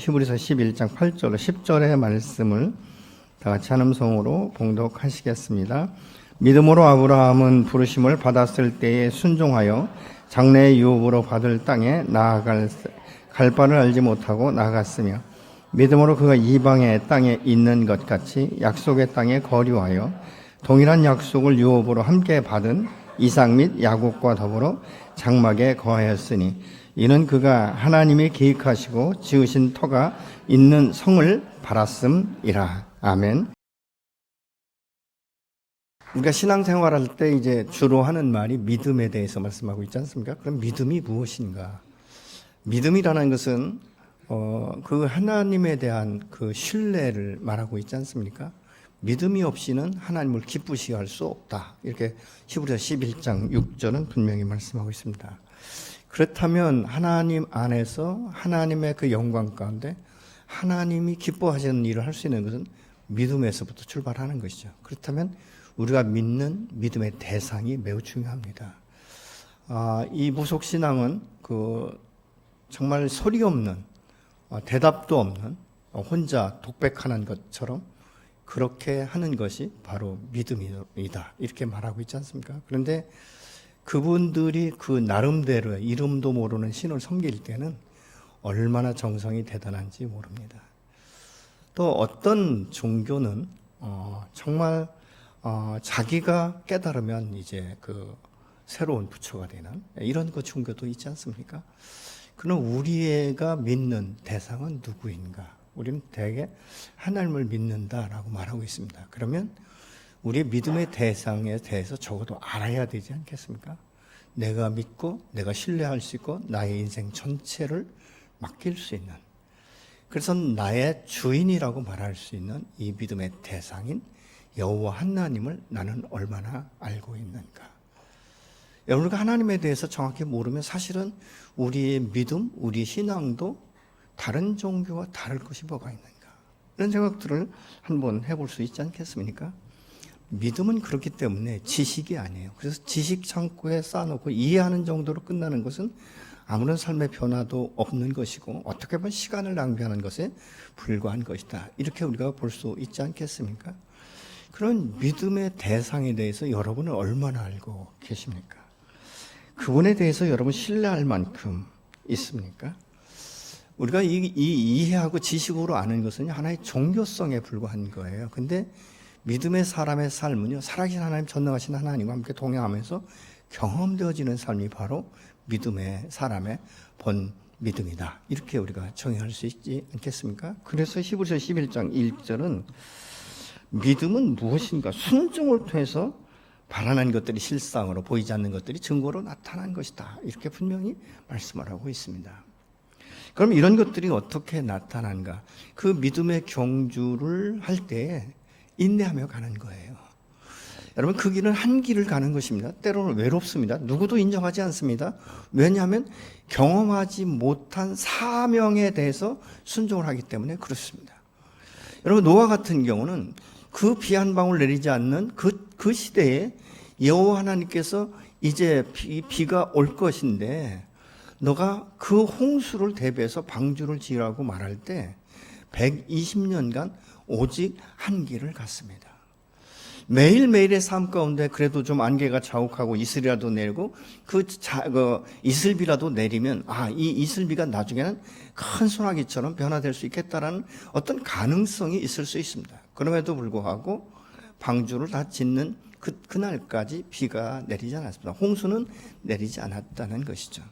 히브리서 11장 8절 10절의 말씀을 다 같이 한음성으로 봉독하시겠습니다. 믿음으로 아브라함은 부르심을 받았을 때에 순종하여 장래의 유업으로 받을 땅에 갈 바를 알지 못하고 나아갔으며 믿음으로 그가 이방의 땅에 있는 것 같이 약속의 땅에 거류하여 동일한 약속을 유업으로 함께 받은 이삭 및 야곱과 더불어 장막에 거하였으니 이는 그가 하나님이 계획하시고 지으신 터가 있는 성을 바랐음이라. 아멘. 우리가 신앙생활할 때 이제 주로 하는 말이 믿음에 대해서 말씀하고 있지 않습니까? 그럼 믿음이 무엇인가? 믿음이라는 것은 그 하나님에 대한 그 신뢰를 말하고 있지 않습니까? 믿음이 없이는 하나님을 기쁘시게 할 수 없다. 이렇게 히브리서 11장 6절은 분명히 말씀하고 있습니다. 그렇다면 하나님 안에서 하나님의 그 영광 가운데 하나님이 기뻐하시는 일을 할 수 있는 것은 믿음에서부터 출발하는 것이죠. 그렇다면 우리가 믿는 믿음의 대상이 매우 중요합니다. 이 무속신앙은 정말 소리 없는, 대답도 없는, 혼자 독백하는 것처럼 그렇게 하는 것이 바로 믿음이다. 이렇게 말하고 있지 않습니까? 그런데 그분들이 그 나름대로의 이름도 모르는 신을 섬길 때는 얼마나 정성이 대단한지 모릅니다. 또 어떤 종교는 정말 자기가 깨달으면 이제 그 새로운 부처가 되는 이런 그 종교도 있지 않습니까? 그럼 우리가 믿는 대상은 누구인가? 우리는 대개 하나님을 믿는다라고 말하고 있습니다. 그러면 우리의 믿음의 대상에 대해서 적어도 알아야 되지 않겠습니까? 내가 믿고 내가 신뢰할 수 있고 나의 인생 전체를 맡길 수 있는, 그래서 나의 주인이라고 말할 수 있는 이 믿음의 대상인 여호와 하나님을 나는 얼마나 알고 있는가? 우리가 하나님에 대해서 정확히 모르면 사실은 우리의 믿음, 우리 신앙도 다른 종교와 다를 것이 뭐가 있는가? 이런 생각들을 한번 해볼 수 있지 않겠습니까? 믿음은 그렇기 때문에 지식이 아니에요. 그래서 지식 창고에 쌓아놓고 이해하는 정도로 끝나는 것은 아무런 삶의 변화도 없는 것이고 어떻게 보면 시간을 낭비하는 것에 불과한 것이다. 이렇게 우리가 볼 수 있지 않겠습니까? 그런 믿음의 대상에 대해서 여러분은 얼마나 알고 계십니까? 그분에 대해서 여러분 신뢰할 만큼 있습니까? 우리가 이해하고 지식으로 아는 것은 하나의 종교성에 불과한 거예요. 근데 믿음의 사람의 삶은요, 살아계신 하나님, 전능하신 하나님과 함께 동행하면서 경험되어지는 삶이 바로 믿음의 사람의 본 믿음이다. 이렇게 우리가 정의할 수 있지 않겠습니까? 그래서 히브리서 11장 1절은 믿음은 무엇인가? 순종을 통해서 바라는 것들이 실상으로, 보이지 않는 것들이 증거로 나타난 것이다. 이렇게 분명히 말씀을 하고 있습니다. 그럼 이런 것들이 어떻게 나타난가? 그 믿음의 경주를 할 때 인내하며 가는 거예요. 여러분, 그 길은 한 길을 가는 것입니다. 때로는 외롭습니다. 누구도 인정하지 않습니다. 왜냐하면 경험하지 못한 사명에 대해서 순종을 하기 때문에 그렇습니다. 여러분, 노아 같은 경우는 그 비 한 방울 내리지 않는 그 시대에 여호와 하나님께서 이제 비가 올 것인데 너가 그 홍수를 대비해서 방주를 지으라고 말할 때 120년간 오직 한 길을 갔습니다. 매일매일의 삶 가운데 그래도 좀 안개가 자욱하고 이슬이라도 내리고 그 이슬비라도 내리면 이 이슬비가 나중에는 큰 소나기처럼 변화될 수 있겠다라는 어떤 가능성이 있을 수 있습니다. 그럼에도 불구하고 방주를 다 짓는 그날까지 비가 내리지 않았습니다. 홍수는 내리지 않았다는 것이죠.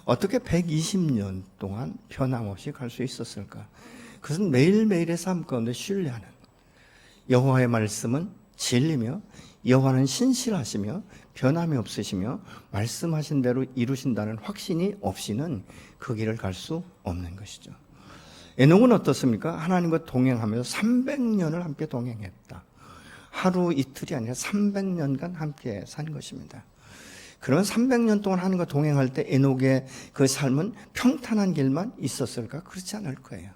어떻게 120년 동안 변함없이 갈 수 있었을까? 그것은 매일매일의 삶 가운데 신뢰하는, 여호와의 말씀은 진리며 여호와는 신실하시며 변함이 없으시며 말씀하신 대로 이루신다는 확신이 없이는 그 길을 갈 수 없는 것이죠. 에녹은 어떻습니까? 하나님과 동행하면서 300년을 함께 동행했다. 하루 이틀이 아니라 300년간 함께 산 것입니다. 그러면 300년 동안 하나님과 동행할 때 에녹의 그 삶은 평탄한 길만 있었을까? 그렇지 않을 거예요.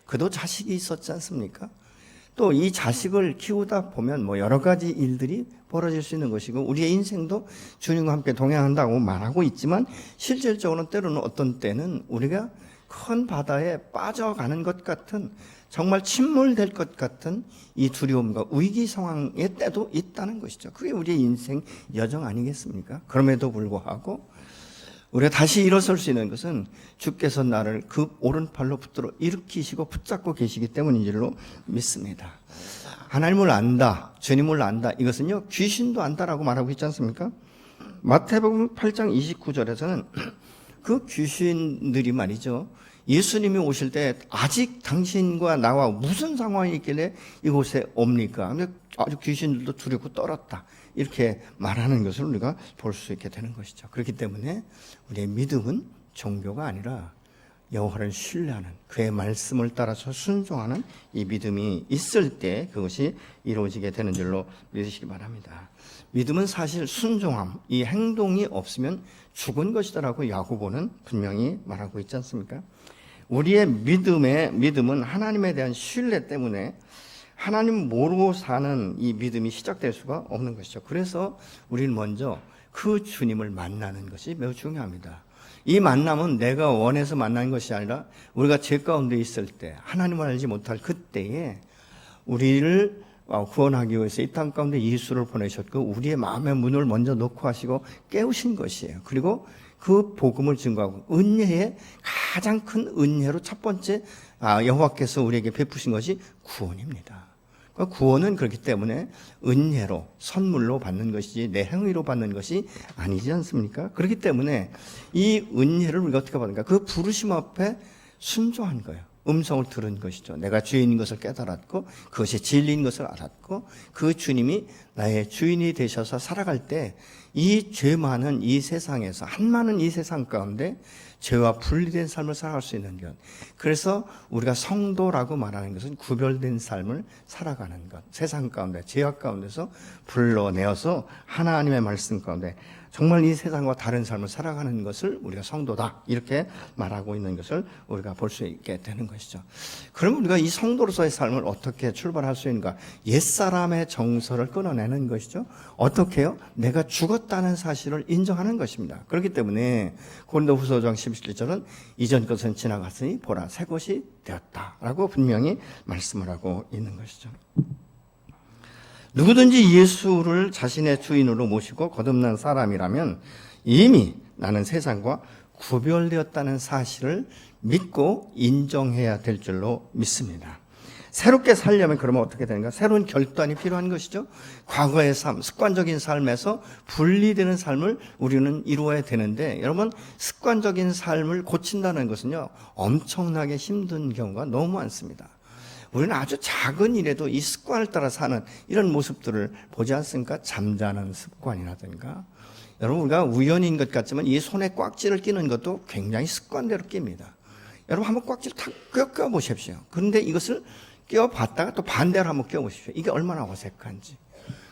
그도 자식이 있었지 않습니까? 또 이 자식을 키우다 보면 여러 가지 일들이 벌어질 수 있는 것이고 우리의 인생도 주님과 함께 동행한다고 말하고 있지만 실질적으로는 때로는 어떤 때는 우리가 큰 바다에 빠져가는 것 같은, 정말 침몰될 것 같은 이 두려움과 위기 상황의 때도 있다는 것이죠. 그게 우리의 인생 여정 아니겠습니까? 그럼에도 불구하고 우리가 다시 일어설 수 있는 것은 주께서 나를 그 오른팔로 붙들어 일으키시고 붙잡고 계시기 때문인 줄로 믿습니다. 하나님을 안다, 주님을 안다, 이것은요 귀신도 안다라고 말하고 있지 않습니까? 마태복음 8장 29절에서는 그 귀신들이 말이죠, 예수님이 오실 때 아직 당신과 나와 무슨 상황이 있길래 이곳에 옵니까? 아주 귀신들도 두렵고 떨었다, 이렇게 말하는 것을 우리가 볼 수 있게 되는 것이죠. 그렇기 때문에 우리의 믿음은 종교가 아니라 여호와를 신뢰하는, 그의 말씀을 따라서 순종하는 이 믿음이 있을 때 그것이 이루어지게 되는 줄로 믿으시기 바랍니다. 믿음은 사실 순종함, 이 행동이 없으면 죽은 것이다라고 야고보는 분명히 말하고 있지 않습니까? 우리의 믿음은 하나님에 대한 신뢰 때문에 하나님 모르고 사는 이 믿음이 시작될 수가 없는 것이죠. 그래서 우리는 먼저 그 주님을 만나는 것이 매우 중요합니다. 이 만남은 내가 원해서 만난 것이 아니라 우리가 죄 가운데 있을 때, 하나님을 알지 못할 그때에 우리를 구원하기 위해서 이 땅 가운데 예수를 보내셨고 우리의 마음의 문을 먼저 놓고 하시고 깨우신 것이에요. 그리고 그 복음을 증거하고 은혜의 가장 큰 은혜로 첫 번째 여호와께서 우리에게 베푸신 것이 구원입니다. 구원은 그렇기 때문에 은혜로, 선물로 받는 것이지 내 행위로 받는 것이 아니지 않습니까? 그렇기 때문에 이 은혜를 우리가 어떻게 받는가? 그 부르심 앞에 순종한 거예요. 음성을 들은 것이죠. 내가 주인인 것을 깨달았고 그것이 진리인 것을 알았고 그 주님이 나의 주인이 되셔서 살아갈 때 이 죄 많은 이 세상에서, 한많은 이 세상 가운데 죄와 분리된 삶을 살아갈 수 있는 것. 그래서 우리가 성도라고 말하는 것은 구별된 삶을 살아가는 것. 세상 가운데, 죄악 가운데서 불러내어서 하나님의 말씀 가운데 정말 이 세상과 다른 삶을 살아가는 것을 우리가 성도다, 이렇게 말하고 있는 것을 우리가 볼 수 있게 되는 것이죠. 그럼 우리가 이 성도로서의 삶을 어떻게 출발할 수 있는가? 옛사람의 정서를 끊어내는 것이죠. 어떻게 해요? 내가 죽었다는 사실을 인정하는 것입니다. 그렇기 때문에 고린도후서 11절은 이전 것은 지나갔으니 보라 새 것이 되었다라고 분명히 말씀을 하고 있는 것이죠. 누구든지 예수를 자신의 주인으로 모시고 거듭난 사람이라면 이미 나는 세상과 구별되었다는 사실을 믿고 인정해야 될 줄로 믿습니다. 새롭게 살려면 그러면 어떻게 되는가? 새로운 결단이 필요한 것이죠. 과거의 삶, 습관적인 삶에서 분리되는 삶을 우리는 이루어야 되는데, 여러분, 습관적인 삶을 고친다는 것은요 엄청나게 힘든 경우가 너무 많습니다. 우리는 아주 작은 일에도 이 습관을 따라 사는 이런 모습들을 보지 않습니까? 잠자는 습관이라든가, 여러분, 우리가 우연인 것 같지만 이 손에 꽉지를 끼는 것도 굉장히 습관대로 낍니다. 여러분, 한번 꽉지를 탁 껴보십시오. 그런데 이것을 껴봤다가 또 반대로 한번 껴보십시오. 이게 얼마나 어색한지.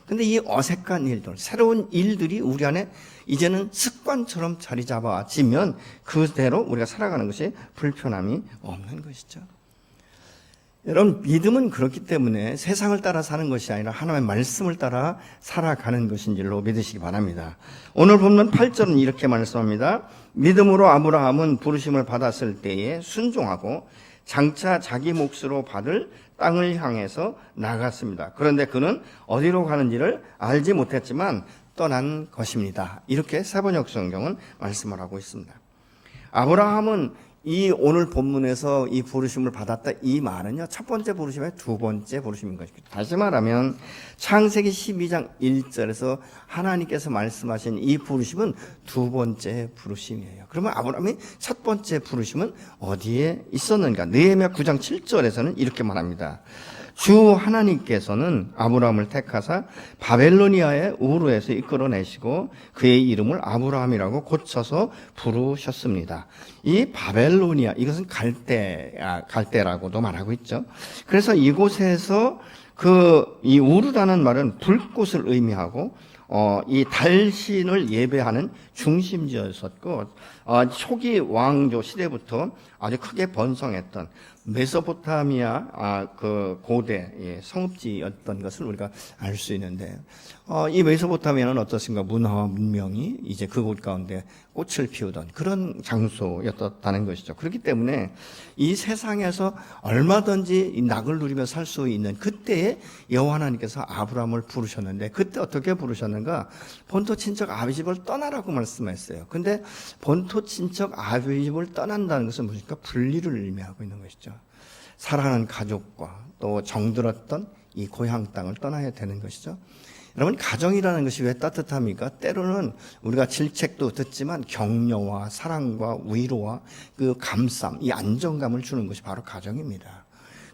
근데 이 어색한 일들, 새로운 일들이 우리 안에 이제는 습관처럼 자리 잡아지면 그대로 우리가 살아가는 것이 불편함이 없는 것이죠. 여러분, 믿음은 그렇기 때문에 세상을 따라 사는 것이 아니라 하나님의 말씀을 따라 살아가는 것인 줄로 믿으시기 바랍니다. 오늘 본문 8절은 이렇게 말씀합니다. 믿음으로 아브라함은 부르심을 받았을 때에 순종하고 장차 자기 몫으로 받을 땅을 향해서 나갔습니다. 그런데 그는 어디로 가는지를 알지 못했지만 떠난 것입니다. 이렇게 세번역 성경은 말씀을 하고 있습니다. 아브라함은 이 오늘 본문에서 이 부르심을 받았다, 이 말은요 첫 번째 부르심의 두 번째 부르심인 것입니다. 다시 말하면 창세기 12장 1절에서 하나님께서 말씀하신 이 부르심은 두 번째 부르심이에요. 그러면 아브라함이 첫 번째 부르심은 어디에 있었는가? 느헤미야 9장 7절에서는 이렇게 말합니다. 주 하나님께서는 아브라함을 택하사 바벨로니아의 우르에서 이끌어내시고 그의 이름을 아브라함이라고 고쳐서 부르셨습니다. 이 바벨로니아, 이것은 갈대라고도 말하고 있죠. 그래서 이곳에서 이 우르라는 말은 불꽃을 의미하고 이 달신을 예배하는 중심지였었고 초기 왕조 시대부터 아주 크게 번성했던 메소포타미아 그 고대 성읍지였던 것을 우리가 알 수 있는데, 이 메소포타미아는 어떻습니까? 문화와 문명이 이제 그곳 가운데 꽃을 피우던 그런 장소였다는 것이죠. 그렇기 때문에 이 세상에서 얼마든지 이 낙을 누리며 살 수 있는 그때에 여호와 하나님께서 아브라함을 부르셨는데, 그때 어떻게 부르셨는가? 본토 친척 아비 집을 떠나라고 말씀했어요. 근데 본토 친척 아비 집을 떠난다는 것은 무엇입니까? 분리를 의미하고 있는 것이죠. 사랑하는 가족과 또 정들었던 이 고향 땅을 떠나야 되는 것이죠. 여러분, 가정이라는 것이 왜 따뜻합니까? 때로는 우리가 질책도 듣지만 격려와 사랑과 위로와 그 감쌈, 이 안정감을 주는 것이 바로 가정입니다.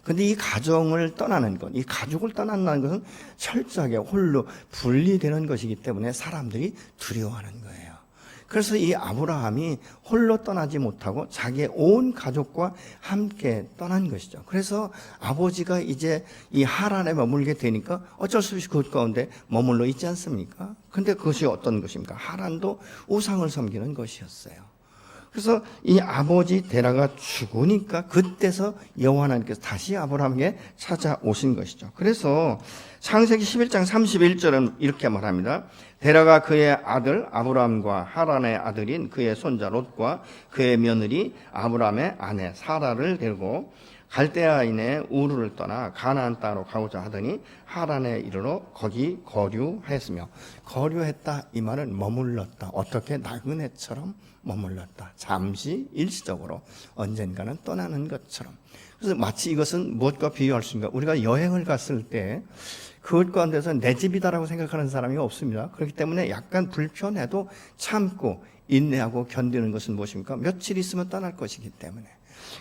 그런데 이 가정을 떠나는 것, 이 가족을 떠난다는 것은 철저하게 홀로 분리되는 것이기 때문에 사람들이 두려워하는 거예요. 그래서 이 아브라함이 홀로 떠나지 못하고 자기의 온 가족과 함께 떠난 것이죠. 그래서 아버지가 이제 이 하란에 머물게 되니까 어쩔 수 없이 그 가운데 머물러 있지 않습니까? 근데 그것이 어떤 것입니까? 하란도 우상을 섬기는 것이었어요. 그래서 이 아버지 데라가 죽으니까 그때서 여호와 하나님께서 다시 아브라함에게 찾아오신 것이죠. 그래서 창세기 11장 31절은 이렇게 말합니다. 데라가 그의 아들 아브라함과 하란의 아들인 그의 손자 롯과 그의 며느리 아브라함의 아내 사라를 데리고 갈대아인의 우르를 떠나 가나안 땅으로 가고자 하더니 하란에 이르러 거기 거류하였으며, 거류했다 이 말은 머물렀다. 어떻게? 나그네처럼 머물렀다. 잠시 일시적으로 언젠가는 떠나는 것처럼. 그래서 마치 이것은 무엇과 비유할 수 있는가? 우리가 여행을 갔을 때 그것 가운데서 내 집이다라고 생각하는 사람이 없습니다. 그렇기 때문에 약간 불편해도 참고 인내하고 견디는 것은 무엇입니까? 며칠 있으면 떠날 것이기 때문에.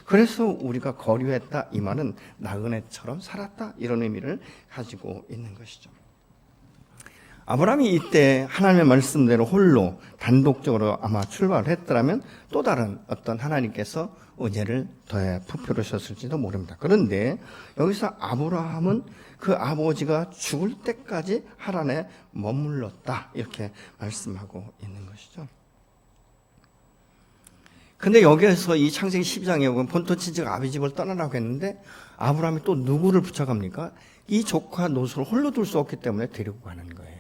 그래서 우리가 거류했다 이 말은 나그네처럼 살았다 이런 의미를 가지고 있는 것이죠. 아브라함이 이때 하나님의 말씀대로 홀로 단독적으로 아마 출발을 했더라면 또 다른 어떤 하나님께서 은혜를 더해 부풀으셨을지도 모릅니다. 그런데 여기서 아브라함은 그 아버지가 죽을 때까지 하란에 머물렀다 이렇게 말씀하고 있는 것이죠. 근데 여기에서 이 창세기 12장에 보면 본토 친척 아비 집을 떠나라고 했는데 아브라함이 또 누구를 붙여갑니까? 이 조카 롯을 홀로 둘 수 없기 때문에 데리고 가는 거예요.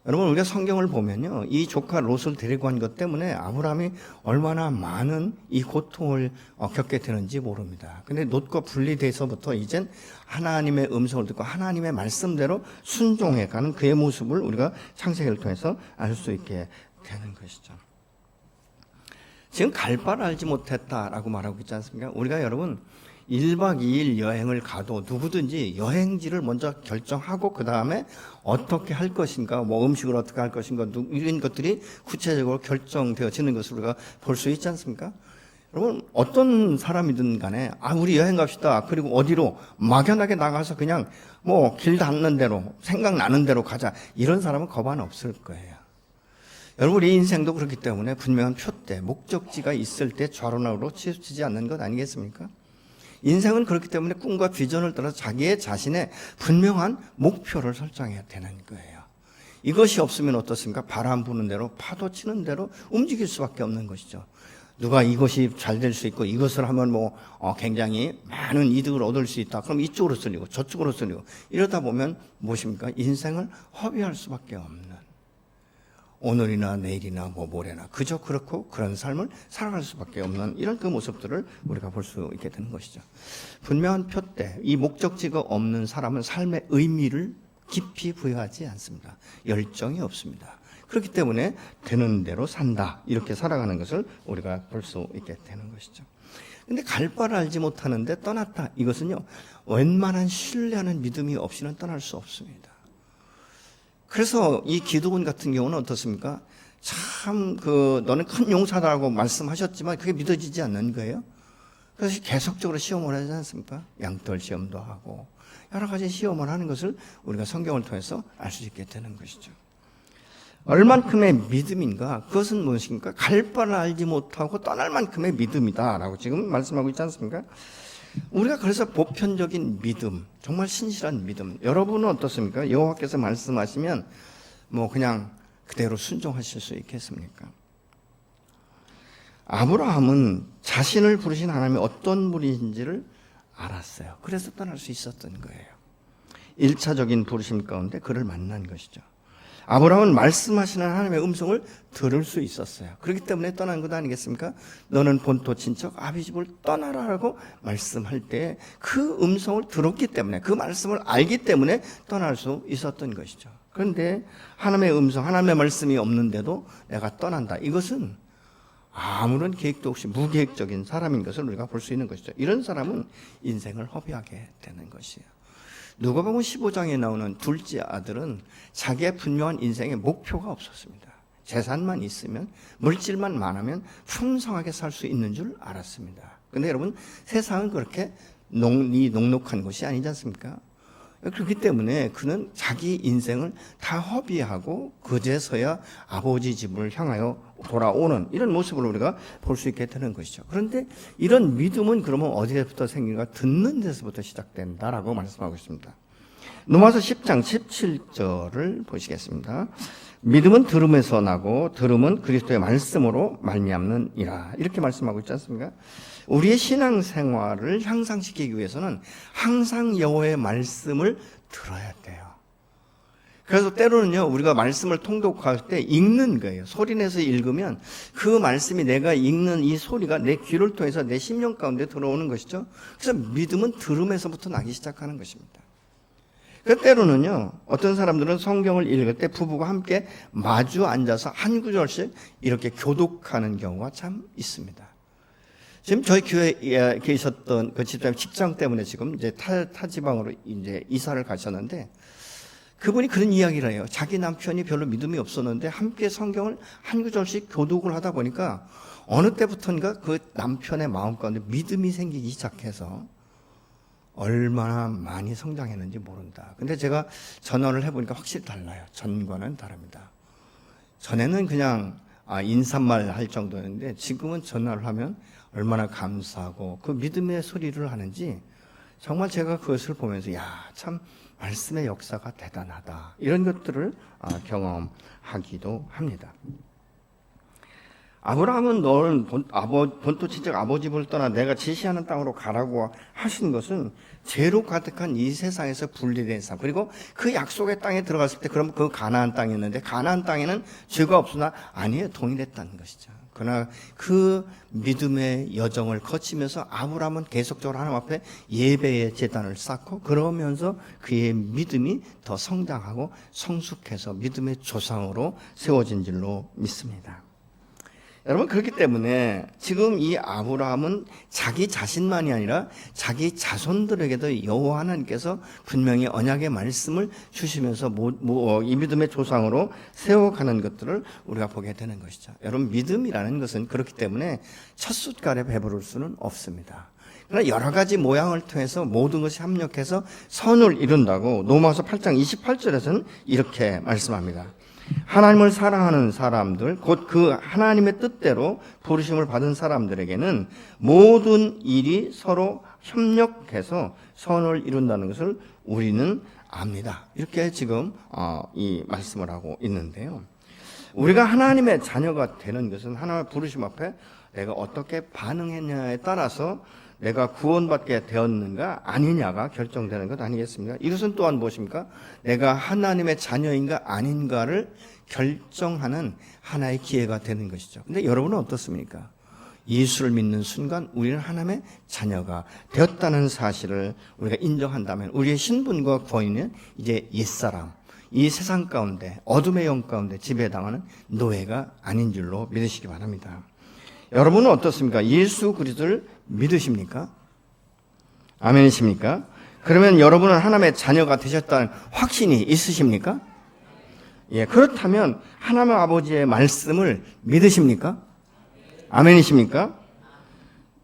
여러분, 우리가 성경을 보면요, 이 조카 롯을 데리고 간 것 때문에 아브라함이 얼마나 많은 이 고통을 겪게 되는지 모릅니다. 근데 롯과 분리돼서부터 이젠 하나님의 음성을 듣고 하나님의 말씀대로 순종해 가는 그의 모습을 우리가 창세기를 통해서 알 수 있게 되는 것이죠. 지금 갈 바를 알지 못했다라고 말하고 있지 않습니까? 우리가 여러분 1박 2일 여행을 가도 누구든지 여행지를 먼저 결정하고 그 다음에 어떻게 할 것인가, 뭐 음식을 어떻게 할 것인가, 이런 것들이 구체적으로 결정되어지는 것을 우리가 볼 수 있지 않습니까? 여러분, 어떤 사람이든 간에 우리 여행 갑시다. 그리고 어디로 막연하게 나가서 그냥 뭐 길 닿는 대로 생각나는 대로 가자. 이런 사람은 거반 없을 거예요. 여러분, 우리 인생도 그렇기 때문에 분명한 표대, 목적지가 있을 때 좌로나로 치우치지 않는 것 아니겠습니까? 인생은 그렇기 때문에 꿈과 비전을 따라 자기의 자신의 분명한 목표를 설정해야 되는 거예요. 이것이 없으면 어떻습니까? 바람 부는 대로 파도 치는 대로 움직일 수밖에 없는 것이죠. 누가 이것이 잘 될 수 있고 이것을 하면 굉장히 많은 이득을 얻을 수 있다. 그럼 이쪽으로 쏠리고 저쪽으로 쏠리고 이러다 보면 무엇입니까? 인생을 허비할 수밖에 없는, 오늘이나 내일이나 모레나 그저 그렇고 그런 삶을 살아갈 수밖에 없는 이런 그 모습들을 우리가 볼 수 있게 되는 것이죠. 분명한 표대, 이 목적지가 없는 사람은 삶의 의미를 깊이 부여하지 않습니다. 열정이 없습니다. 그렇기 때문에 되는 대로 산다, 이렇게 살아가는 것을 우리가 볼 수 있게 되는 것이죠. 근데 갈 바를 알지 못하는데 떠났다, 이것은요 웬만한 신뢰하는 믿음이 없이는 떠날 수 없습니다. 그래서 이 기도원 같은 경우는 어떻습니까? 참 너는 큰 용사다라고 말씀하셨지만 그게 믿어지지 않는 거예요. 그래서 계속적으로 시험을 하지 않습니까? 양떨 시험도 하고 여러 가지 시험을 하는 것을 우리가 성경을 통해서 알 수 있게 되는 것이죠. 얼만큼의 믿음인가? 그것은 무엇인가? 갈 바를 알지 못하고 떠날 만큼의 믿음이다라고 지금 말씀하고 있지 않습니까? 우리가 그래서 보편적인 믿음, 정말 신실한 믿음, 여러분은 어떻습니까? 여호와께서 말씀하시면 그냥 그대로 순종하실 수 있겠습니까? 아브라함은 자신을 부르신 하나님이 어떤 분인지를 알았어요. 그래서 떠날 수 있었던 거예요. 1차적인 부르심 가운데 그를 만난 것이죠. 아브라함은 말씀하시는 하나님의 음성을 들을 수 있었어요. 그렇기 때문에 떠난 것 아니겠습니까? 너는 본토 친척 아비 집을 떠나라라고 말씀할 때 그 음성을 들었기 때문에, 그 말씀을 알기 때문에 떠날 수 있었던 것이죠. 그런데 하나님의 음성, 하나님의 말씀이 없는데도 내가 떠난다. 이것은 아무런 계획도 없이 무계획적인 사람인 것을 우리가 볼 수 있는 것이죠. 이런 사람은 인생을 허비하게 되는 것이에요. 누가복음 15장에 나오는 둘째 아들은 자기의 분명한 인생의 목표가 없었습니다. 재산만 있으면, 물질만 많으면 풍성하게 살 수 있는 줄 알았습니다. 그런데 여러분, 세상은 그렇게 녹록한 것이 아니지 않습니까? 그렇기 때문에 그는 자기 인생을 다 허비하고 그제서야 아버지 집을 향하여 돌아오는 이런 모습을 우리가 볼 수 있게 되는 것이죠. 그런데 이런 믿음은 그러면 어디서부터 생긴가? 듣는 데서부터 시작된다라고 말씀하고 있습니다. 로마서 10장 17절을 보시겠습니다. 믿음은 들음에서 나고 들음은 그리스도의 말씀으로 말미암느니라. 이렇게 말씀하고 있지 않습니까? 우리의 신앙생활을 향상시키기 위해서는 항상 여호와의 말씀을 들어야 돼요. 그래서 때로는요, 우리가 말씀을 통독할 때 읽는 거예요. 소리내서 읽으면 그 말씀이, 내가 읽는 이 소리가 내 귀를 통해서 내 심령 가운데 들어오는 것이죠. 그래서 믿음은 들음에서부터 나기 시작하는 것입니다. 그 때로는요, 어떤 사람들은 성경을 읽을 때 부부가 함께 마주 앉아서 한 구절씩 이렇게 교독하는 경우가 참 있습니다. 지금 저희 교회에 계셨던 그 집사님 직장 때문에 지금 이제 타 지방으로 이제 이사를 가셨는데, 그분이 그런 이야기를 해요. 자기 남편이 별로 믿음이 없었는데 함께 성경을 한 구절씩 교독을 하다 보니까 어느 때부터인가 그 남편의 마음 가운데 믿음이 생기기 시작해서 얼마나 많이 성장했는지 모른다. 근데 제가 전화를 해보니까 확실히 달라요. 전과는 다릅니다. 전에는 그냥 인사말 할 정도였는데 지금은 전화를 하면 얼마나 감사하고 그 믿음의 소리를 하는지, 정말 제가 그것을 보면서 참 말씀의 역사가 대단하다, 이런 것들을 경험하기도 합니다. 아브라함은 너는 본토 친척 아버지 집을 떠나 내가 지시하는 땅으로 가라고 하신 것은 죄로 가득한 이 세상에서 분리된 삶, 그리고 그 약속의 땅에 들어갔을 때 그럼 그 가나안 땅이었는데 가나안 땅에는 죄가 없으나 아니에요, 동일했다는 것이죠. 그러나 그 믿음의 여정을 거치면서 아브라함은 계속적으로 하나님 앞에 예배의 제단을 쌓고, 그러면서 그의 믿음이 더 성장하고 성숙해서 믿음의 조상으로 세워진 줄로 믿습니다. 여러분, 그렇기 때문에 지금 이 아브라함은 자기 자신만이 아니라 자기 자손들에게도 여호와 하나님께서 분명히 언약의 말씀을 주시면서 이 믿음의 조상으로 세워가는 것들을 우리가 보게 되는 것이죠. 여러분, 믿음이라는 것은 그렇기 때문에 첫 숟갈에 배부를 수는 없습니다. 그러나 여러 가지 모양을 통해서 모든 것이 합력해서 선을 이룬다고 로마서 8장 28절에서는 이렇게 말씀합니다. 하나님을 사랑하는 사람들, 곧 그 하나님의 뜻대로 부르심을 받은 사람들에게는 모든 일이 서로 협력해서 선을 이룬다는 것을 우리는 압니다. 이렇게 지금 이 말씀을 하고 있는데요. 우리가 하나님의 자녀가 되는 것은 하나님의 부르심 앞에 내가 어떻게 반응했냐에 따라서 내가 구원받게 되었는가 아니냐가 결정되는 것 아니겠습니까? 이것은 또한 무엇입니까? 내가 하나님의 자녀인가 아닌가를 결정하는 하나의 기회가 되는 것이죠. 근데 여러분은 어떻습니까? 예수를 믿는 순간 우리는 하나님의 자녀가 되었다는 사실을 우리가 인정한다면 우리의 신분과 권위는 이제 옛사람, 이 세상 가운데 어둠의 영 가운데 지배당하는 노예가 아닌 줄로 믿으시기 바랍니다. 여러분은 어떻습니까? 예수 그리스도를 믿으십니까? 아멘이십니까? 그러면 여러분은 하나님의 자녀가 되셨다는 확신이 있으십니까? 예, 그렇다면 하나님 아버지의 말씀을 믿으십니까? 아멘이십니까?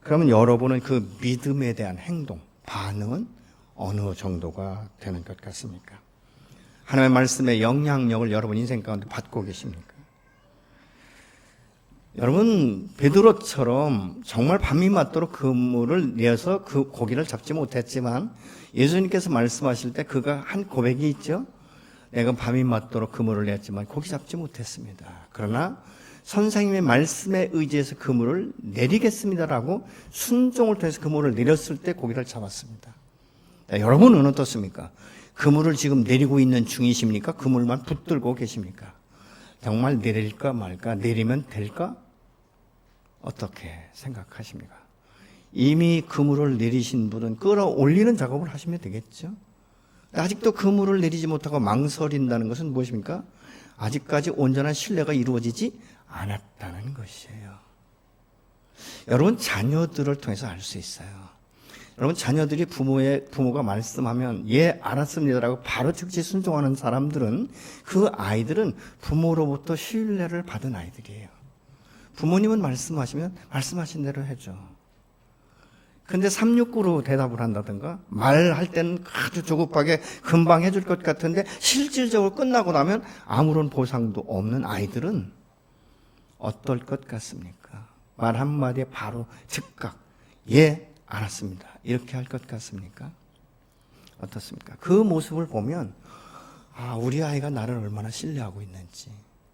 그러면 여러분은 그 믿음에 대한 행동, 반응은 어느 정도가 되는 것 같습니까? 하나님의 말씀의 영향력을 여러분 인생 가운데 받고 계십니까? 여러분, 베드로처럼 정말 밤이 맞도록 그물을 내어서 그 고기를 잡지 못했지만 예수님께서 말씀하실 때 그가 한 고백이 있죠. 내가 밤이 맞도록 그물을 냈지만 고기 잡지 못했습니다. 그러나 선생님의 말씀에 의지해서 그물을 내리겠습니다라고 순종을 통해서 그물을 내렸을 때 고기를 잡았습니다. 자, 여러분은 어떻습니까? 그물을 지금 내리고 있는 중이십니까? 그물만 붙들고 계십니까? 정말 내릴까 말까? 내리면 될까? 어떻게 생각하십니까? 이미 그물을 내리신 분은 끌어올리는 작업을 하시면 되겠죠. 아직도 그물을 내리지 못하고 망설인다는 것은 무엇입니까? 아직까지 온전한 신뢰가 이루어지지 않았다는 것이에요. 여러분, 자녀들을 통해서 알 수 있어요. 여러분, 자녀들이 부모가 말씀하면 예 알았습니다라고 바로 즉시 순종하는 사람들은, 그 아이들은 부모로부터 신뢰를 받은 아이들이에요. 부모님은 말씀하시면 말씀하신 대로 해줘. 근데 369로 대답을 한다든가 말할 때는 아주 조급하게 금방 해줄 것 같은데 실질적으로 끝나고 나면 아무런 보상도 없는 아이들은 어떨 것 같습니까? 말 한마디에 바로 즉각 예 알았습니다 이렇게 할 것 같습니까? 어떻습니까? 그 모습을 보면 우리 아이가 나를 얼마나 신뢰하고 있는지,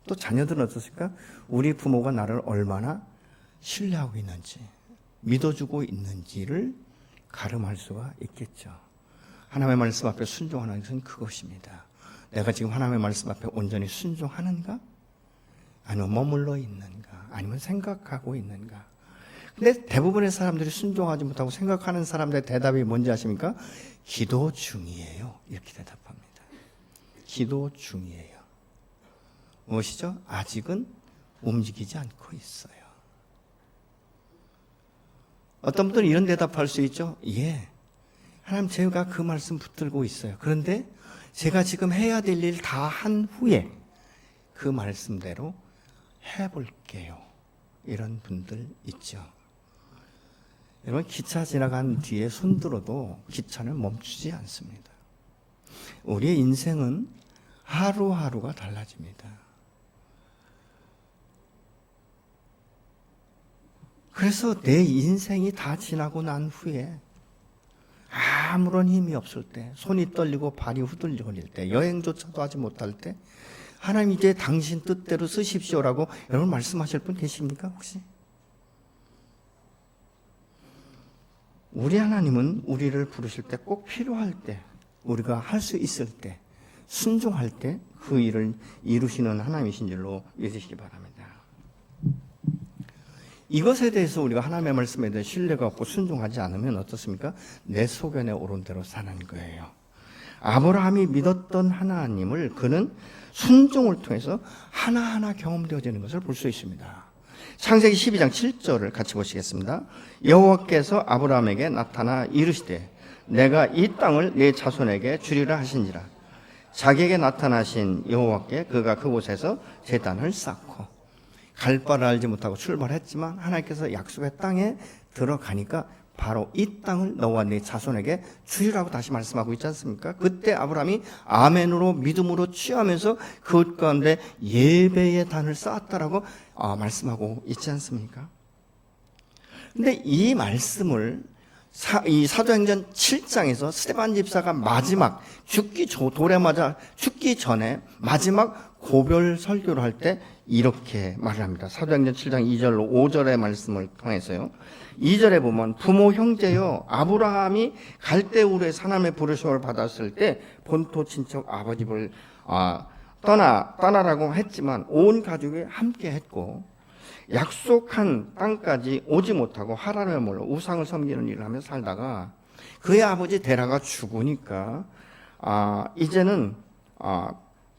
또 자녀들은 어떻습니까? 우리 부모가 나를 얼마나 신뢰하고 있는지, 믿어주고 있는지를 가름할 수가 있겠죠. 하나님의 말씀 앞에 순종하는 것은 그것입니다. 내가 지금 하나님의 말씀 앞에 온전히 순종하는가? 아니면 머물러 있는가? 아니면 생각하고 있는가? 근데 대부분의 사람들이 순종하지 못하고 생각하는 사람들의 대답이 뭔지 아십니까? 기도 중이에요. 이렇게 대답합니다. 기도 중이에요. 무엇이죠? 아직은 움직이지 않고 있어요. 어떤 분들은 이런 대답할 수 있죠. 예, 하나님 제가 그 말씀 붙들고 있어요. 그런데 제가 지금 해야 될 일 다 한 후에 그 말씀대로 해볼게요. 이런 분들 있죠. 여러분, 기차 지나간 뒤에 손들어도 기차는 멈추지 않습니다. 우리의 인생은 하루하루가 달라집니다. 그래서 내 인생이 다 지나고 난 후에 아무런 힘이 없을 때, 손이 떨리고 발이 후들거릴 때, 여행조차도 하지 못할 때 하나님 이제 당신 뜻대로 쓰십시오라고 여러분 말씀하실 분 계십니까 혹시? 우리 하나님은 우리를 부르실 때, 꼭 필요할 때, 우리가 할 수 있을 때, 순종할 때 그 일을 이루시는 하나님이신 줄로 믿으시기 바랍니다. 이것에 대해서 우리가 하나님의 말씀에 대해 신뢰가 없고 순종하지 않으면 어떻습니까? 내 소견에 오른 대로 사는 거예요. 아브라함이 믿었던 하나님을 그는 순종을 통해서 하나하나 경험되어지는 것을 볼 수 있습니다. 창세기 12장 7절을 같이 보시겠습니다. 여호와께서 아브라함에게 나타나 이르시되 내가 이 땅을 네 자손에게 주리라 하신지라. 자기에게 나타나신 여호와께 그가 그곳에서 제단을 쌓고, 갈 바를 알지 못하고 출발했지만 하나님께서 약속의 땅에 들어가니까 바로 이 땅을 너와 네 자손에게 주리라고 다시 말씀하고 있지 않습니까? 그때 아브라함이 아멘으로 믿음으로 취하면서 그것 가운데 예배의 단을 쌓았다라고 말씀하고 있지 않습니까? 근데 이 말씀을 이 사도행전 7장에서 스데반 집사가 마지막 돌에 맞아 죽기 전에 마지막 고별 설교를 할 때 이렇게 말을 합니다. 사도행전 7장 2절로 5절의 말씀을 통해서요. 2절에 보면 부모 형제여 아브라함이 갈대우르에서 하나님의 부르심을 받았을 때 본토 친척 아버지 집을 떠나라고 했지만 온 가족이 함께 했고, 약속한 땅까지 오지 못하고 하란에 몰려 우상을 섬기는 일을 하며 살다가 그의 아버지 데라가 죽으니까 이제는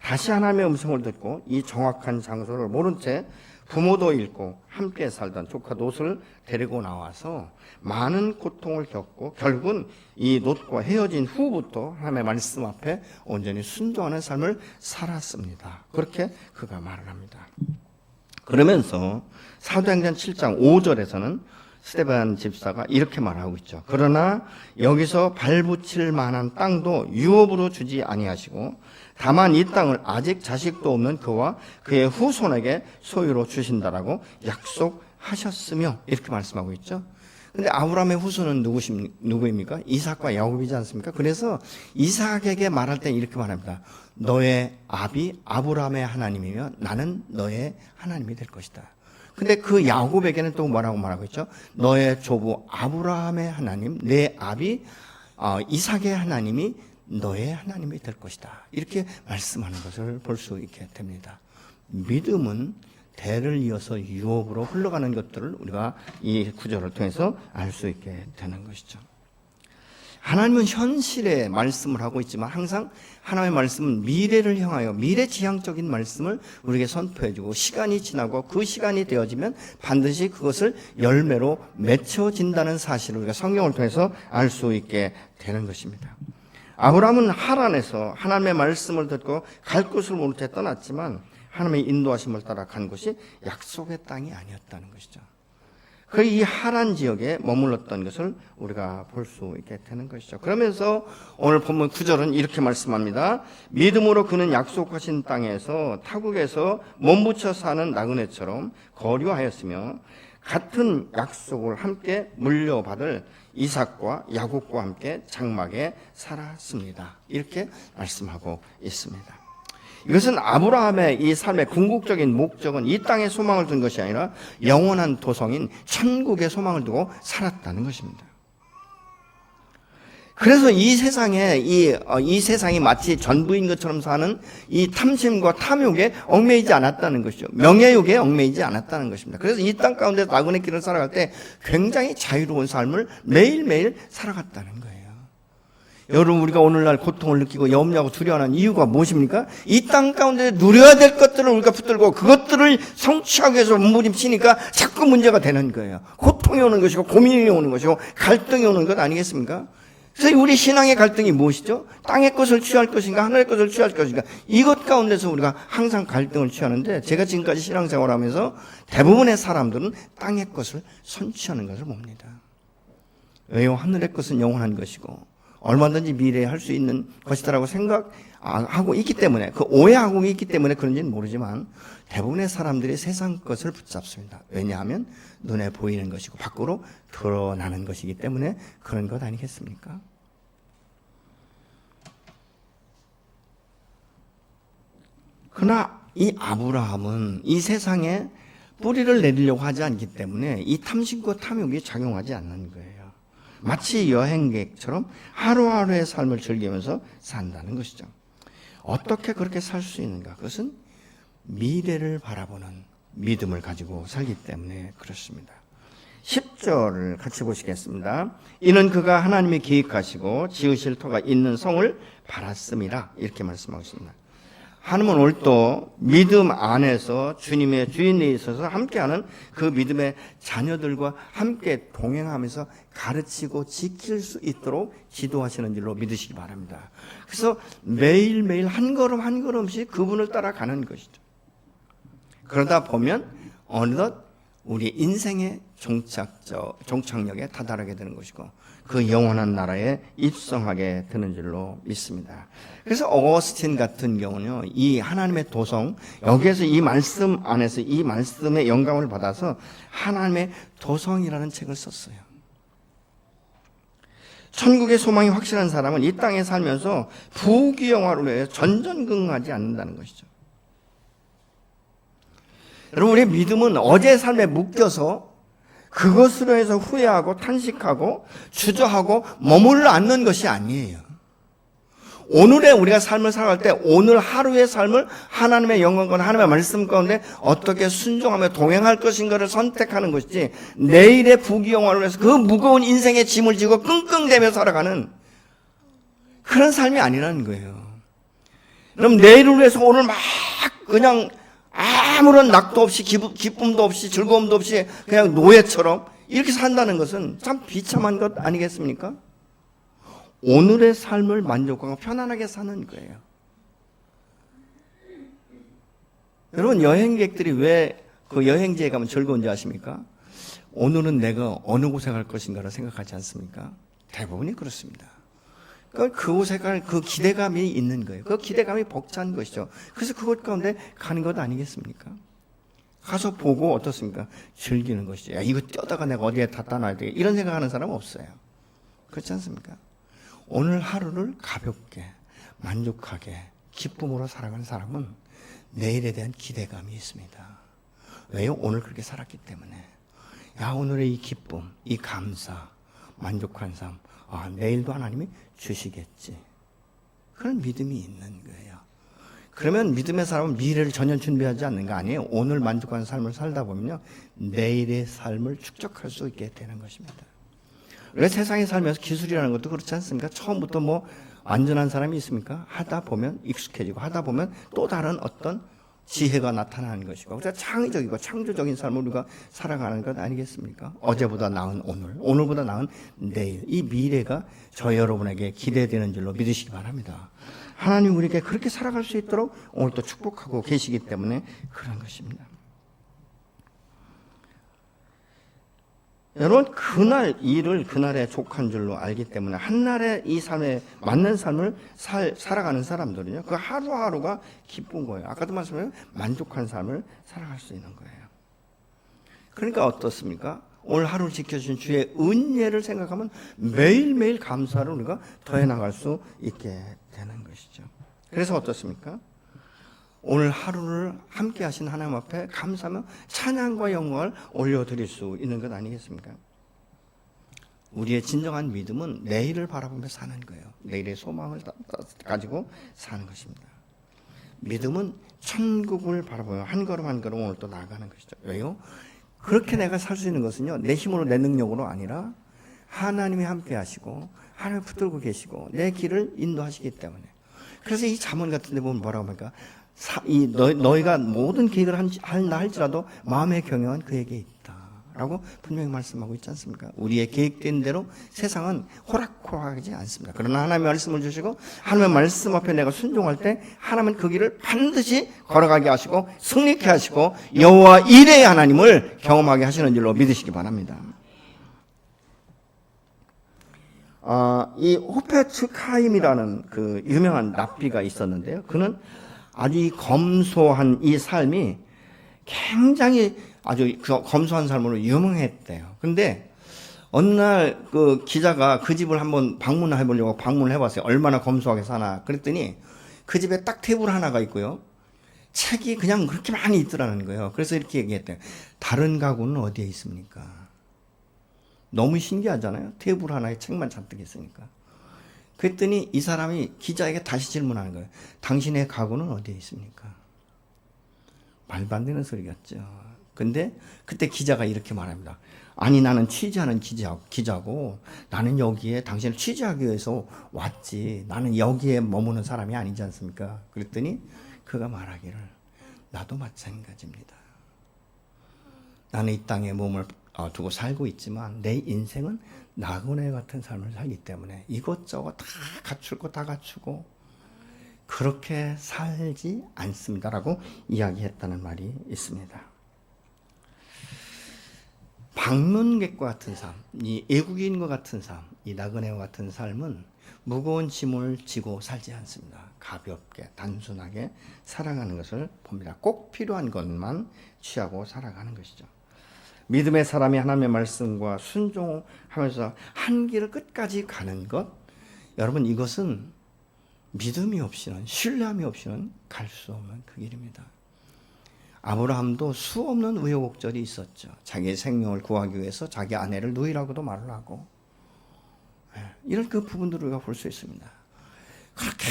다시 하나님의 음성을 듣고 이 정확한 장소를 모른 채 부모도 잃고 함께 살던 조카 롯을 데리고 나와서 많은 고통을 겪고 결국은 이 롯과 헤어진 후부터 하나님의 말씀 앞에 온전히 순종하는 삶을 살았습니다. 그렇게 그가 말을 합니다. 그러면서 사도행전 7장 5절에서는 스데반 집사가 이렇게 말하고 있죠. 그러나 여기서 발붙일 만한 땅도 유업으로 주지 아니하시고 다만 이 땅을 아직 자식도 없는 그와 그의 후손에게 소유로 주신다라고 약속하셨으며, 이렇게 말씀하고 있죠. 근데 아브라함의 후손은 누구입니까? 이삭과 야곱이지 않습니까? 그래서 이삭에게 말할 때 이렇게 말합니다. 너의 아비 아브라함의 하나님이며 나는 너의 하나님이 될 것이다. 근데 그 야곱에게는 또 뭐라고 말하고 있죠? 너의 조부 아브라함의 하나님, 내 아비 이삭의 하나님이 너의 하나님이 될 것이다. 이렇게 말씀하는 것을 볼 수 있게 됩니다. 믿음은 대를 이어서 유업으로 흘러가는 것들을 우리가 이 구절을 통해서 알 수 있게 되는 것이죠. 하나님은 현실의 말씀을 하고 있지만 항상 하나님의 말씀은 미래를 향하여 미래지향적인 말씀을 우리에게 선포해주고 시간이 지나고 그 시간이 되어지면 반드시 그것을 열매로 맺혀진다는 사실을 우리가 성경을 통해서 알 수 있게 되는 것입니다. 아브라함은 하란에서 하나님의 말씀을 듣고 갈 곳을 모를 때 떠났지만 하나님의 인도하심을 따라 간 곳이 약속의 땅이 아니었다는 것이죠. 그 이 하란 지역에 머물렀던 것을 우리가 볼 수 있게 되는 것이죠. 그러면서 오늘 본문 9절은 이렇게 말씀합니다. 믿음으로 그는 약속하신 땅에서 타국에서 몸부쳐 사는 나그네처럼 거류하였으며 같은 약속을 함께 물려받을 이삭과 야곱과 함께 장막에 살았습니다. 이렇게 말씀하고 있습니다. 이것은 아브라함의 이 삶의 궁극적인 목적은 이 땅에 소망을 둔 것이 아니라 영원한 도성인 천국에 소망을 두고 살았다는 것입니다. 그래서 이 세상에 이 세상이 마치 전부인 것처럼 사는 이 탐심과 탐욕에 얽매이지 않았다는 것이죠. 명예욕에 얽매이지 않았다는 것입니다. 그래서 이 땅 가운데 나그네 길을 살아갈 때 굉장히 자유로운 삶을 매일매일 살아갔다는 거예요. 여러분, 우리가 오늘날 고통을 느끼고 염려하고 두려워하는 이유가 무엇입니까? 이 땅 가운데 누려야 될 것들을 우리가 붙들고 그것들을 성취하기 위해서 몸부림치니까 자꾸 문제가 되는 거예요. 고통이 오는 것이고 고민이 오는 것이고 갈등이 오는 것 아니겠습니까? 그래서 우리 신앙의 갈등이 무엇이죠? 땅의 것을 취할 것인가 하늘의 것을 취할 것인가, 이것 가운데서 우리가 항상 갈등을 취하는데, 제가 지금까지 신앙생활하면서 대부분의 사람들은 땅의 것을 선취하는 것을 봅니다. 왜요? 하늘의 것은 영원한 것이고 얼마든지 미래에 할 수 있는 것이다라고 생각하고 있기 때문에, 그 오해하고 있기 때문에 그런지는 모르지만 대부분의 사람들이 세상 것을 붙잡습니다. 왜냐하면 눈에 보이는 것이고 밖으로 드러나는 것이기 때문에 그런 것 아니겠습니까? 그러나 이 아브라함은 이 세상에 뿌리를 내리려고 하지 않기 때문에 이 탐심과 탐욕이 작용하지 않는 거예요. 마치 여행객처럼 하루하루의 삶을 즐기면서 산다는 것이죠. 어떻게 그렇게 살 수 있는가? 그것은 미래를 바라보는 믿음을 가지고 살기 때문에 그렇습니다. 10절을 같이 보시겠습니다. 이는 그가 하나님이 계획하시고 지으실 터가 있는 성을 바랐음이라, 이렇게 말씀하고 있습니다. 하나님은 오늘 또 믿음 안에서 주님의 주인에 있어서 함께하는 그 믿음의 자녀들과 함께 동행하면서 가르치고 지킬 수 있도록 지도하시는 줄로 믿으시기 바랍니다. 그래서 매일매일 한 걸음 한 걸음씩 그분을 따라가는 것이죠. 그러다 보면 어느덧 우리 인생의 종착역에 다다르게 되는 것이고 그 영원한 나라에 입성하게 되는 줄로 믿습니다. 그래서 어거스틴 같은 경우는요, 이 하나님의 도성, 여기에서 이 말씀 안에서 이 말씀의 영감을 받아서 하나님의 도성이라는 책을 썼어요. 천국의 소망이 확실한 사람은 이 땅에 살면서 부귀영화로 해 전전긍긍하지 않는다는 것이죠. 여러분, 우리의 믿음은 어제의 삶에 묶여서 그것으로 해서 후회하고 탄식하고 주저하고 머물러 앉는 것이 아니에요. 오늘의 우리가 삶을 살아갈 때 오늘 하루의 삶을 하나님의 영광과 하나님의 말씀 가운데 어떻게 순종하며 동행할 것인가를 선택하는 것이지, 내일의 부귀영화로 해서 그 무거운 인생의 짐을 지고 끙끙대며 살아가는 그런 삶이 아니라는 거예요. 그럼 내일을 위해서 오늘 막 그냥 아무런 낙도 없이 기쁨도 없이 즐거움도 없이 그냥 노예처럼 이렇게 산다는 것은 참 비참한 것 아니겠습니까? 오늘의 삶을 만족하고 편안하게 사는 거예요. 여러분, 여행객들이 왜 그 여행지에 가면 즐거운지 아십니까? 오늘은 내가 어느 곳에 갈 것인가를 생각하지 않습니까? 대부분이 그렇습니다. 그곳에 갈 그 기대감이 있는 거예요. 그 기대감이 벅찬 것이죠. 그래서 그곳 가운데 가는 것 아니겠습니까? 가서 보고 어떻습니까? 즐기는 것이죠. 야, 이거 떼다가 내가 어디에 갖다 놔야 돼. 이런 생각하는 사람은 없어요. 그렇지 않습니까? 오늘 하루를 가볍게, 만족하게, 기쁨으로 살아가는 사람은 내일에 대한 기대감이 있습니다. 왜요? 오늘 그렇게 살았기 때문에. 야, 오늘의 이 기쁨, 이 감사, 만족한 삶, 아, 내일도 하나님이 주시겠지. 그런 믿음이 있는 거예요. 그러면 믿음의 사람은 미래를 전혀 준비하지 않는 거 아니에요. 오늘 만족하는 삶을 살다 보면요, 내일의 삶을 축적할 수 있게 되는 것입니다. 원래 세상에 살면서 기술이라는 것도 그렇지 않습니까? 처음부터 뭐 완전한 사람이 있습니까? 하다 보면 익숙해지고 하다 보면 또 다른 어떤 지혜가 나타나는 것이고, 그래서 창의적이고 창조적인 삶을 우리가 살아가는 것 아니겠습니까? 어제보다 나은 오늘, 오늘보다 나은 내일, 이 미래가 저 여러분에게 기대되는 줄로 믿으시기 바랍니다. 하나님 우리에게 그렇게 살아갈 수 있도록 오늘 또 축복하고 계시기 때문에 그런 것입니다. 여러분, 그날 일을 그날에 족한 줄로 알기 때문에 한날에 이 삶에 맞는 삶을 살아가는 사람들은요, 그 하루하루가 기쁜 거예요. 아까도 말씀드린 만족한 삶을 살아갈 수 있는 거예요. 그러니까 어떻습니까? 오늘 하루를 지켜주신 주의 은혜를 생각하면 매일매일 감사를 우리가 더해 나갈 수 있게 되는 것이죠. 그래서 어떻습니까? 오늘 하루를 함께 하신 하나님 앞에 감사하며 찬양과 영광을 올려드릴 수 있는 것 아니겠습니까? 우리의 진정한 믿음은 내일을 바라보며 사는 거예요. 내일의 소망을 가지고 사는 것입니다. 믿음은 천국을 바라보며 한 걸음 한 걸음 오늘 또 나아가는 것이죠. 왜요? 그렇게 내가 살 수 있는 것은요, 내 힘으로 내 능력으로 아니라 하나님이 함께 하시고 하나님이 붙들고 계시고 내 길을 인도하시기 때문에. 그래서 이 잠언 같은 데 보면 뭐라고 합니까? 너희가 모든 계획을 한다 할지라도 마음의 경영은 그에게 있다 라고 분명히 말씀하고 있지 않습니까? 우리의 계획된 대로 세상은 호락호락하지 않습니다. 그러나 하나님의 말씀을 주시고 하나님의 말씀 앞에 내가 순종할 때 하나님은 그 길을 반드시 걸어가게 하시고 승리케 하시고 여호와 이레의 하나님을 경험하게 하시는 줄로 믿으시기 바랍니다. 이 호페츠카임이라는 그 유명한 랍비가 있었는데요. 그는 아주 검소한 이 삶이 굉장히 아주 검소한 삶으로 유명했대요. 근데 어느 날 그 기자가 그 집을 한번 방문해 보려고 방문을 해봤어요. 얼마나 검소하게 사나. 그랬더니 그 집에 딱 테이블 하나가 있고요, 책이 그냥 그렇게 많이 있더라는 거예요. 그래서 이렇게 얘기했대요. 다른 가구는 어디에 있습니까? 너무 신기하잖아요. 테이블 하나에 책만 잔뜩 있으니까. 그랬더니 이 사람이 기자에게 다시 질문하는 거예요. 당신의 가구는 어디에 있습니까? 말도 안 되는 소리겠죠. 근데 그때 기자가 이렇게 말합니다. 아니, 나는 취재하는 기자고 나는 여기에 당신을 취재하기 위해서 왔지. 나는 여기에 머무는 사람이 아니지 않습니까? 그랬더니 그가 말하기를, 나도 마찬가지입니다. 나는 이 땅에 몸을 두고 살고 있지만 내 인생은 나그네 같은 삶을 살기 때문에 이것저것 다 갖출 거 다 갖추고 그렇게 살지 않습니다라고 이야기했다는 말이 있습니다. 방문객과 같은 삶, 이 외국인과 같은 삶, 이 나그네와 같은 삶은 무거운 짐을 지고 살지 않습니다. 가볍게 단순하게 살아가는 것을 봅니다. 꼭 필요한 것만 취하고 살아가는 것이죠. 믿음의 사람이 하나님의 말씀과 순종하면서 한 길을 끝까지 가는 것, 여러분, 이것은 믿음이 없이는, 신뢰함이 없이는 갈 수 없는 그 길입니다. 아브라함도 수없는 우여곡절이 있었죠. 자기의 생명을 구하기 위해서 자기 아내를 누이라고도 말을 하고, 이런 그 부분들을 우리가 볼 수 있습니다. 그렇게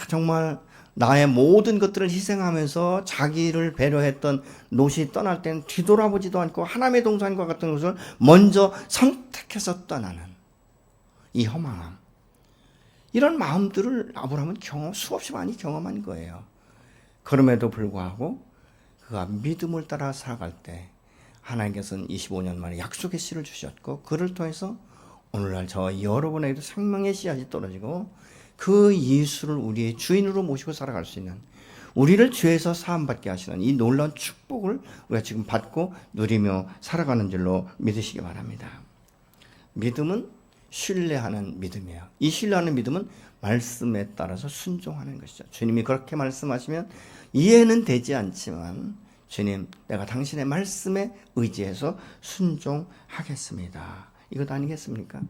정말 나의 모든 것들을 희생하면서 자기를 배려했던 롯이 떠날 때는 뒤돌아보지도 않고 하나님의 동산과 같은 것을 먼저 선택해서 떠나는 이 허망함, 이런 마음들을 아브라함은 수없이 많이 경험한 거예요. 그럼에도 불구하고 그가 믿음을 따라 살아갈 때 하나님께서는 25년 만에 약속의 씨를 주셨고, 그를 통해서 오늘날 저 여러분에게도 생명의 씨앗이 떨어지고 그 예수를 우리의 주인으로 모시고 살아갈 수 있는, 우리를 죄에서 사함받게 하시는 이 놀라운 축복을 우리가 지금 받고 누리며 살아가는 줄로 믿으시기 바랍니다. 믿음은 신뢰하는 믿음이에요. 이 신뢰하는 믿음은 말씀에 따라서 순종하는 것이죠. 주님이 그렇게 말씀하시면 이해는 되지 않지만 주님, 내가 당신의 말씀에 의지해서 순종하겠습니다. 이것 아니겠습니까?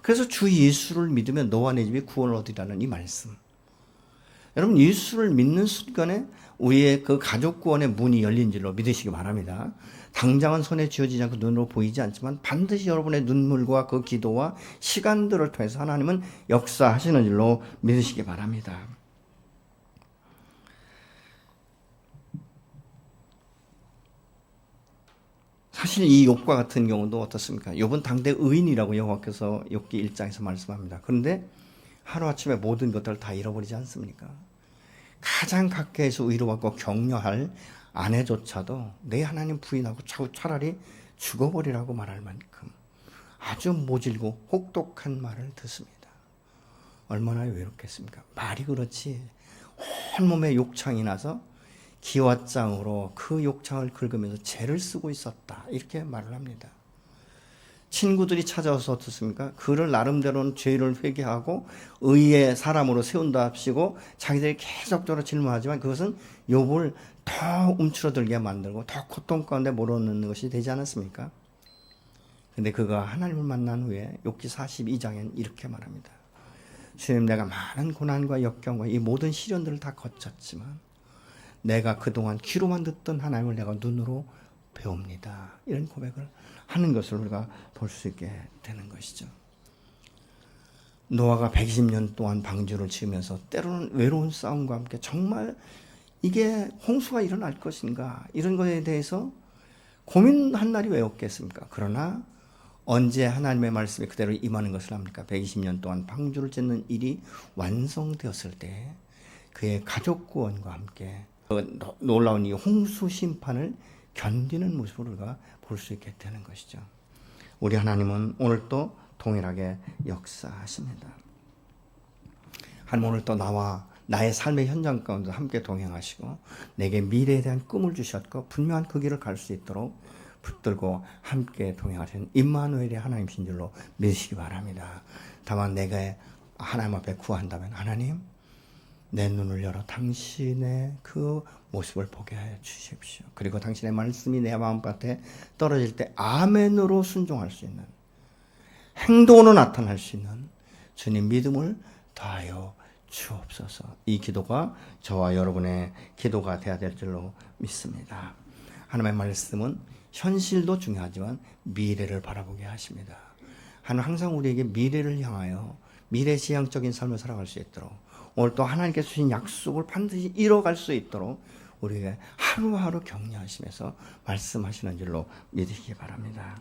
그래서 주 예수를 믿으면 너와 내 집이 구원을 얻으리라는 이 말씀. 여러분, 예수를 믿는 순간에 우리의 그 가족 구원의 문이 열린 줄로 믿으시기 바랍니다. 당장은 손에 쥐어지지 않고 눈으로 보이지 않지만 반드시 여러분의 눈물과 그 기도와 시간들을 통해서 하나님은 역사하시는 줄로 믿으시기 바랍니다. 사실 이 욥과 같은 경우도 어떻습니까? 욥은 당대 의인이라고 여호와께서 욥기 1장에서 말씀합니다. 그런데 하루아침에 모든 것들을 다 잃어버리지 않습니까? 가장 가까이서 위로받고 격려할 아내조차도 내 하나님 부인하고 차라리 죽어버리라고 말할 만큼 아주 모질고 혹독한 말을 듣습니다. 얼마나 외롭겠습니까? 말이 그렇지 온몸에 욕창이 나서 기왓장으로 그 욕창을 긁으면서 죄를 쓰고 있었다, 이렇게 말을 합니다. 친구들이 찾아와서 어떻습니까? 그를 나름대로는 죄를 회개하고 의의 사람으로 세운다 합시고 자기들이 계속적으로 질문하지만 그것은 욥을 더 움츠러들게 만들고 더 고통 가운데 몰아넣는 것이 되지 않았습니까? 근데 그가 하나님을 만난 후에 욥기 42장엔 이렇게 말합니다. 주님, 내가 많은 고난과 역경과 이 모든 시련들을 다 거쳤지만 내가 그동안 귀로만 듣던 하나님을 내가 눈으로 배웁니다. 이런 고백을 하는 것을 우리가 볼 수 있게 되는 것이죠. 노아가 120년 동안 방주를 지으면서 때로는 외로운 싸움과 함께 정말 이게 홍수가 일어날 것인가 이런 것에 대해서 고민한 날이 왜 없겠습니까? 그러나 언제 하나님의 말씀이 그대로 임하는 것을 합니까? 120년 동안 방주를 짓는 일이 완성되었을 때 그의 가족 구원과 함께 놀라운 이 홍수 심판을 견디는 모습을 우리가 볼 수 있게 되는 것이죠. 우리 하나님은 오늘 또 동일하게 역사하십니다. 하나님 오늘 또 나의 삶의 현장 가운데 함께 동행하시고 내게 미래에 대한 꿈을 주셨고 분명한 그 길을 갈 수 있도록 붙들고 함께 동행하시는 임마누엘의 하나님이신 줄로 믿으시기 바랍니다. 다만 내가 하나님 앞에 구한다면 하나님, 내 눈을 열어 당신의 그 모습을 보게 해 주십시오. 그리고 당신의 말씀이 내 마음밭에 떨어질 때 아멘으로 순종할 수 있는, 행동으로 나타날 수 있는 주님 믿음을 더하여 주옵소서. 이 기도가 저와 여러분의 기도가 되어야 될 줄로 믿습니다. 하나님의 말씀은 현실도 중요하지만 미래를 바라보게 하십니다. 하나님 항상 우리에게 미래를 향하여 미래지향적인 삶을 살아갈 수 있도록, 오늘 또 하나님께서 주신 약속을 반드시 이뤄갈 수 있도록 우리에게 하루하루 격려하시면서 말씀하시는 줄로 믿으시기 바랍니다.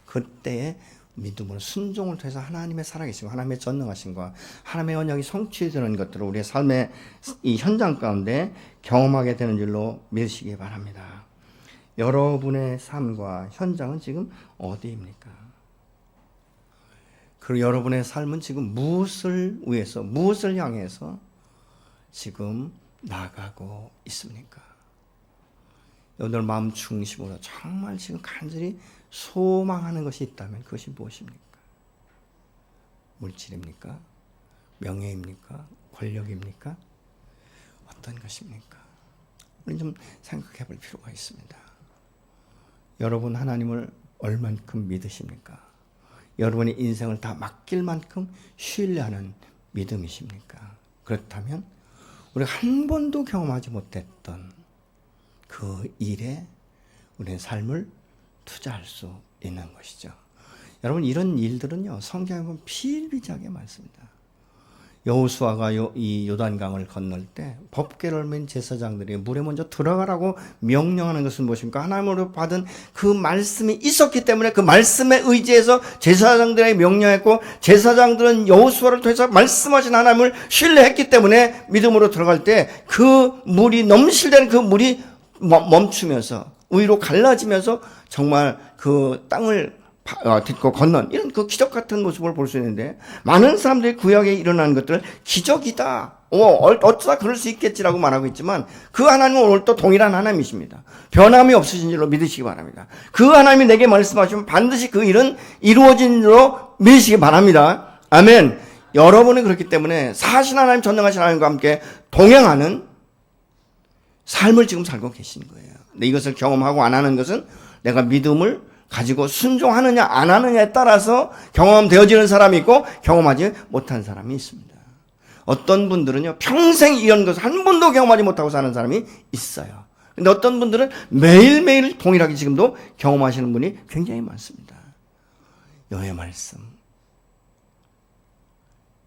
그때에 믿음으로 순종을 통해서 하나님의 살아계심과 하나님의 전능하심과 하나님의 언약이 성취되는 것들을 우리의 삶의 이 현장 가운데 경험하게 되는 줄로 믿으시기 바랍니다. 여러분의 삶과 현장은 지금 어디입니까? 그리고 여러분의 삶은 지금 무엇을 위해서, 무엇을 향해서 지금 나가고 있습니까? 오늘 마음 중심으로 정말 지금 간절히 소망하는 것이 있다면 그것이 무엇입니까? 물질입니까? 명예입니까? 권력입니까? 어떤 것입니까? 우리 좀 생각해 볼 필요가 있습니다. 여러분 하나님을 얼만큼 믿으십니까? 여러분의 인생을 다 맡길 만큼 신뢰하는 믿음이십니까? 그렇다면 우리가 한 번도 경험하지 못했던 그 일에 우리의 삶을 투자할 수 있는 것이죠. 여러분 이런 일들은요 성경에 보면 비일비재하게 많습니다. 여호수아가 이 요단강을 건널 때 법궤를 맨 제사장들이 물에 먼저 들어가라고 명령하는 것은 무엇입니까? 하나님으로 받은 그 말씀이 있었기 때문에 그 말씀에 의지해서 제사장들에게 명령했고 제사장들은 여호수아를 통해서 말씀하신 하나님을 신뢰했기 때문에 믿음으로 들어갈 때 그 물이 넘실대는 그 물이 멈추면서 위로 갈라지면서 정말 그 땅을 딛고 건넌 이런 그 기적 같은 모습을 볼 수 있는데 많은 사람들이 구약에 일어나는 것들을 기적이다. 어쩌다 그럴 수 있겠지라고 말하고 있지만 그 하나님은 오늘 또 동일한 하나님이십니다. 변함이 없으신 줄로 믿으시기 바랍니다. 그 하나님이 내게 말씀하시면 반드시 그 일은 이루어진 줄로 믿으시기 바랍니다. 아멘. 여러분은 그렇기 때문에 사신 하나님, 전능하신 하나님과 함께 동행하는 삶을 지금 살고 계신 거예요. 근데 이것을 경험하고 안 하는 것은 내가 믿음을 가지고 순종하느냐 안 하느냐에 따라서 경험되어지는 사람이 있고 경험하지 못한 사람이 있습니다. 어떤 분들은요 평생 이런 것을 한 번도 경험하지 못하고 사는 사람이 있어요. 근데 어떤 분들은 매일매일 동일하게 지금도 경험하시는 분이 굉장히 많습니다. 여호와의 말씀.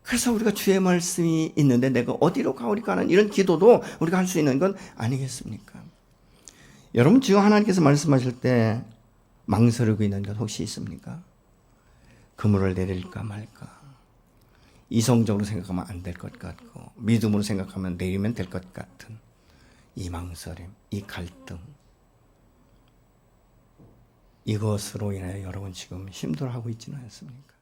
그래서 우리가 주의 말씀이 있는데 내가 어디로 가오리까 하는 이런 기도도 우리가 할 수 있는 건 아니겠습니까? 여러분 지금 하나님께서 말씀하실 때 망설이고 있는 것 혹시 있습니까? 그물을 내릴까 말까. 이성적으로 생각하면 안 될 것 같고 믿음으로 생각하면 내리면 될 것 같은 이 망설임, 이 갈등. 이것으로 인하여 여러분 지금 힘들어하고 있지는 않습니까?